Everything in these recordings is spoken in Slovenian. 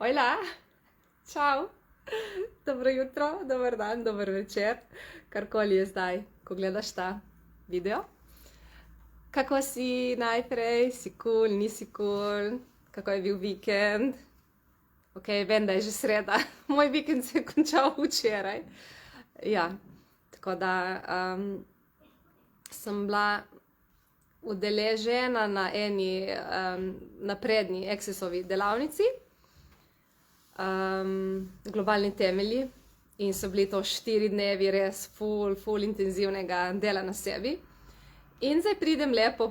Hola, čau, dobro jutro, dober dan, dober večer, karkoli je zdaj, ko gledaš ta video. Kako si najprej, si kul, nisi kul, kako je bil vikend? Ok, vem, da je že sreda, moj vikend se je končal včeraj. Ja, tako da sem bila udeležena na eni napredni Accessovi delavnici, globalni temelji, in so bili to 4 dnevi res ful intenzivnega dela na sebi. In zdaj pridem lepo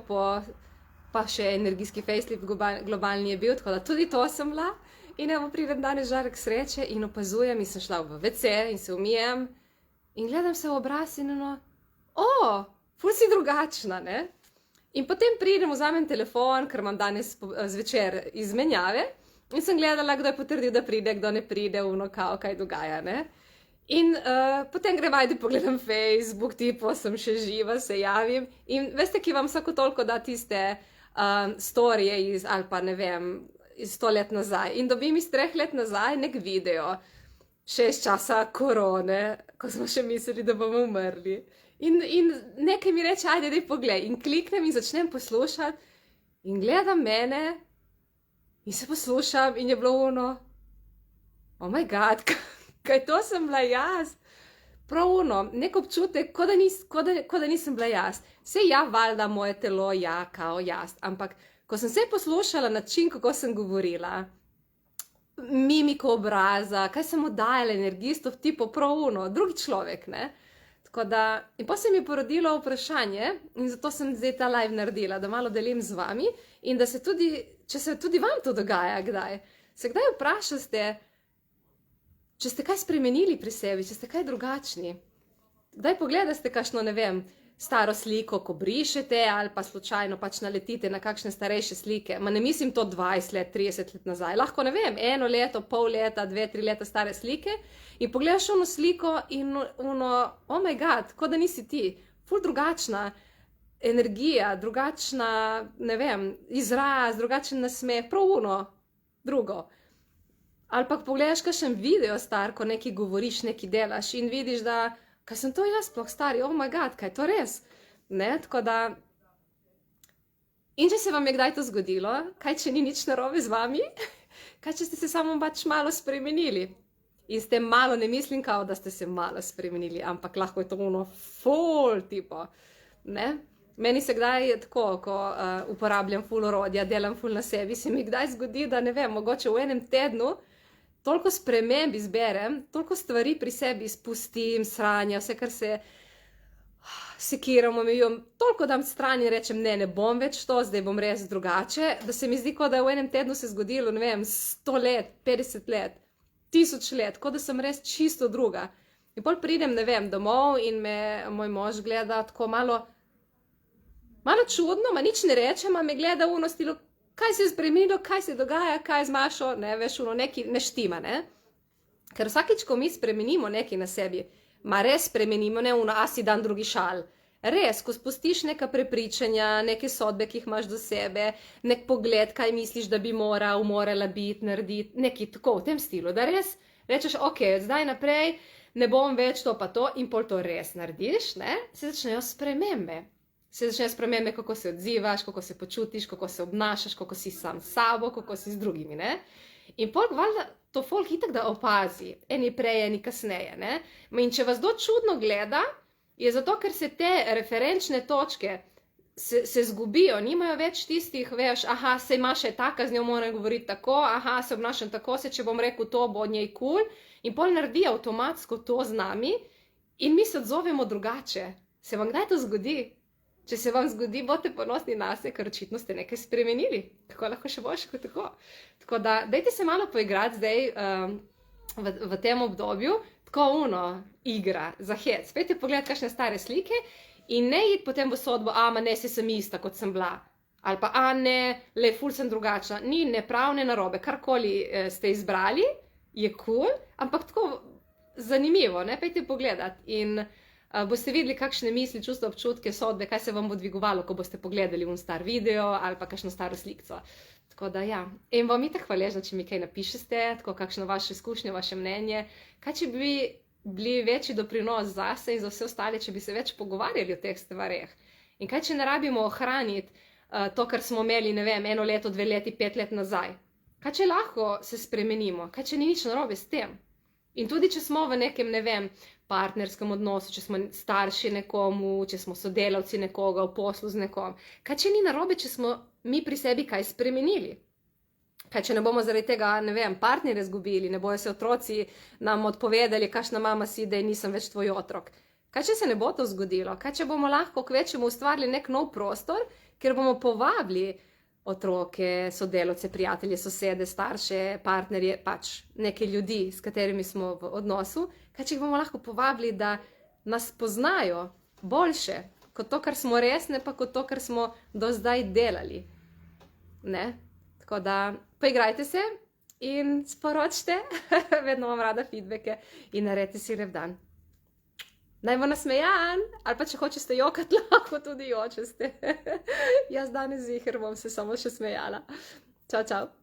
pa še energijski facelift globalni je bil, tako da tudi to sem bila. In evo pridem danes žarek sreče in opazujem in sem šla v WC in se umijem in gledam se v obraz in ful si drugačna, ne? In potem pridem, vzamem telefon, ker imam danes zvečer izmenjave, in sem gledala, kdo je potrdil, da pride, kdo ne pride, kaj dogaja, ne? In potem grem, ajde pogledam Facebook, tipo, sem še živa, se javim. In veste, ki vam vsako toliko da tiste storije ali pa ne vem, iz 100 let nazaj. In dobim iz 3 let nazaj nek video, še iz časa korone, ko smo še mislili, da bomo umrli. In nekaj mi reče, ajde, daj poglej. In kliknem in začnem poslušati in gledam mene in se poslušam in je bilo oh my god, kaj to sem bila jaz. Prav nek občutek, ko da nisem bila jaz. Sej ja, valjda moje telo, ja, kao jaz, ampak ko sem se poslušala način, kako sem govorila, mimiko obraza, kaj sem oddajala energijstvo, tipo prav drugi človek, ne? Tako da, in pa se mi je porodilo vprašanje in zato sem zdaj ta live naredila, da malo delim z vami in da se tudi, če se tudi vam to dogaja kdaj, se kdaj vprašaste, če ste kaj spremenili pri sebi, če ste kaj drugačni. Kdaj pogledaste kakšno, ne vem, staro sliko, ko brišete ali pa slučajno pač naletite na kakšne starejše slike. Ma ne mislim to 20 let, 30 let nazaj. Lahko, ne vem, 1 leto, pol leta, 2-3 leta stare slike in pogledaš ono sliko in oh my god, kot da nisi ti. Ful drugačna energija, drugačna, ne vem, izraz, drugačen nasmeh, prav drugo. Ali pa pogledaš kakšen video star, ko nekaj govoriš, nekaj delaš in vidiš, da kaj sem to jaz sploh stari, oh my god, kaj je to res? Ne, tako da... In če se vam je kdaj to zgodilo, kaj če ni nič narobe z vami? Kaj če ste se samo pač malo spremenili? In ste malo, ne mislim kao, da ste se malo spremenili, ampak lahko je to ful tipo, ne? Meni se kdaj je tako, ko uporabljam ful orodja, delam ful na sebi, se mi kdaj zgodi, da ne vem, mogoče v enem tednu toliko sprememb izberem, toliko stvari pri sebi izpustim, sranja, vse, kar se sekiram, omejujem, toliko dam stran in rečem, ne bom več to, zdaj bom res drugače, da se mi zdi, kot da je v enem tednu se zgodilo, ne vem, 100 let, 50 let, 1000 let, kot da sem res čisto druga. In pol pridem, ne vem, domov in me moj mož gleda tako malo čudno, ma nič ne rečem, ma me gleda v stilu, kaj se je spremenilo, kaj se dogaja, kaj je z Mašo, ne, veš, nekaj ne štima, ne? Ker vsakič, ko mi spremenimo nekaj na sebi, ma res spremenimo, ne, a si dan drugi šal. Res, ko spustiš neka prepričanja, neke sodbe, ki jih imaš do sebe, nek pogled, kaj misliš, da bi morala biti, narediti, nekaj tako v tem stilu, da res rečeš, ok, zdaj naprej ne bom več to pa to in pol to res narediš, ne, se začnejo spremembe. Se začnejo spremembe, kako se odzivaš, kako se počutiš, kako se obnašaš, kako si sam s sabo, kako si z drugimi, ne. In pol valjda to folk itak da opazi, eni prej, eni kasneje, ne. In če vas do čudno gleda, je zato, ker se te referenčne točke se zgubijo, nimajo več tistih, veš, aha, se ima še taka, z njo moram govoriti tako, aha, se obnašam tako, se če bom rekel to, bo od njej kul, in pol naredi avtomatsko to z nami in mi se odzovemo drugače. Se vam kdaj to zgodi? Če se vam zgodi, boste ponosni nase, ker očitno ste nekaj spremenili. Tako lahko še boljše kot tako. Tako da, dajte se malo poigrati zdaj v tem obdobju, tako igra za hec. Pejte pogledati kakšne stare slike in ne iti potem v sodbo, ma ne, sem ista, kot sem bila. Ali pa, ne, le, ful sem drugačna. Ni ne prav, ne narobe. Karkoli ste izbrali, je kul, ampak tako zanimivo, ne, pejte pogledati. In boste videli, kakšne misli, čustva, občutke, sodbe, kaj se vam bo dvigovalo, ko boste pogledali star video ali pa kakšno staro slikco. Tako da ja, in bom itak hvaležna, če mi kaj napišete, tako kakšno vaše izkušnje, vaše mnenje, kaj če bi bili večji doprinos zase in za vse ostale, če bi se več pogovarjali o teh stvareh. In kaj če ne rabimo ohraniti to, kar smo imeli, ne vem, 1 leto, 2 leti, 5 let nazaj. Kaj če lahko se spremenimo, kaj če ni nič narobe s tem. In tudi, če smo v nekem, ne vem, partnerskem odnosu, če smo starši nekomu, če smo sodelavci nekoga, v poslu z nekom, kaj če ni narobe, če smo mi pri sebi kaj spremenili. Kaj če ne bomo zaradi tega, ne vem, partnerje izgubili, ne bojo se otroci nam odpovedali, kakšna mama si, da nisem več tvoj otrok. Kaj če se ne bo to zgodilo? Kaj če bomo lahko kvečemu ustvarili nek nov prostor, kjer bomo povabili otroke, sodelavce, prijatelje, sosede, starše, partnerje, pač neke ljudi, s katerimi smo v odnosu, kaj če jih bomo lahko povabili, da nas poznajo boljše kot to, kar smo res, ne pa kot to, kar smo do zdaj delali. Ne? Tako da poigrajte se in sporočite, vedno imam rada feedbacke in naredite si lep dan. Naj bo nasmejan, ali pa če hočete jokati, lahko tudi jočeste. Jaz danes ziher bom se samo še smejala. Čau, čau.